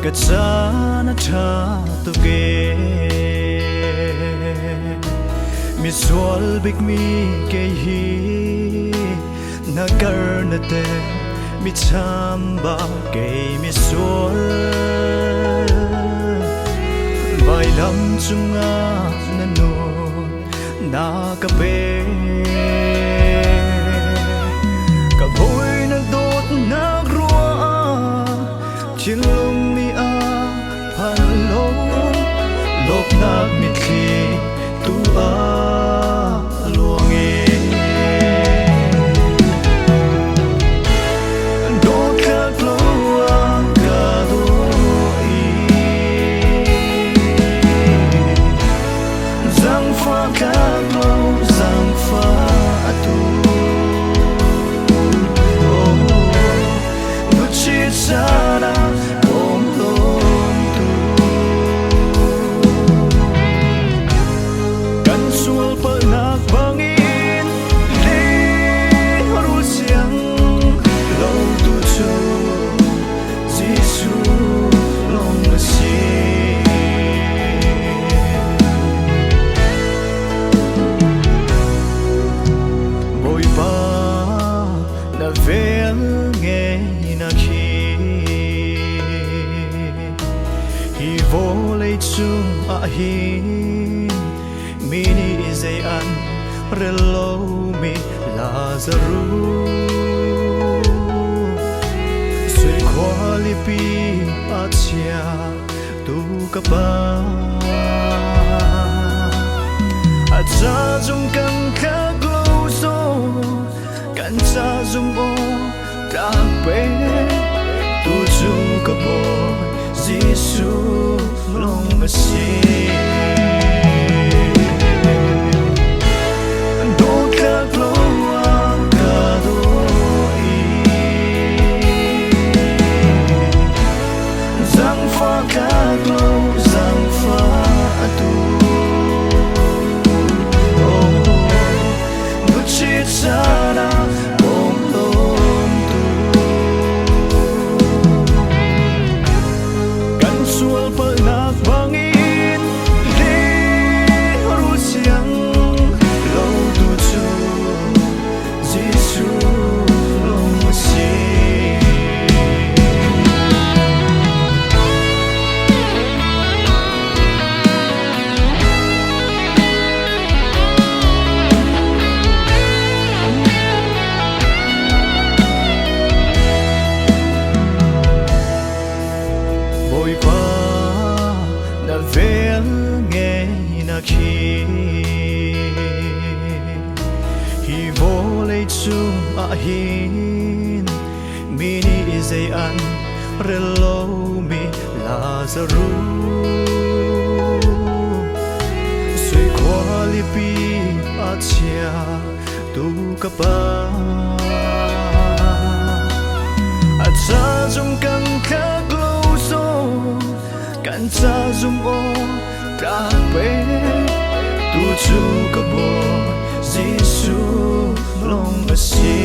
Kacana tha tuge mi sual big mi ke hi nagar na te mi chamba ke mi sual vai lam chunga na no na ka pe ka boi na dot na rua chin lung mi a phan lo lop nak mi thi tu a luang e do ka lo a ka do i zang fa ka lo zang fa tu no chi sa na vel nghe na khi hi vô lấy chung a hi mini zay an relo mi Lazaru sui khwali pi a chia tu ka ba a cha zum kan kha glo so kan cha zum o ta pe tu chu ka bo Giêsu long ma si do ka glo a ka do i zang fa ka glo zang fa tu oh chi sa na vel nghe na khi hi vô lấy chung a hin mini zay an relo mi Lazaru sui khwali pi a chia tu ka pa a cha zum kan kha glo so kan cha zum o ta pe tu chu ka bo Giêsu long ma si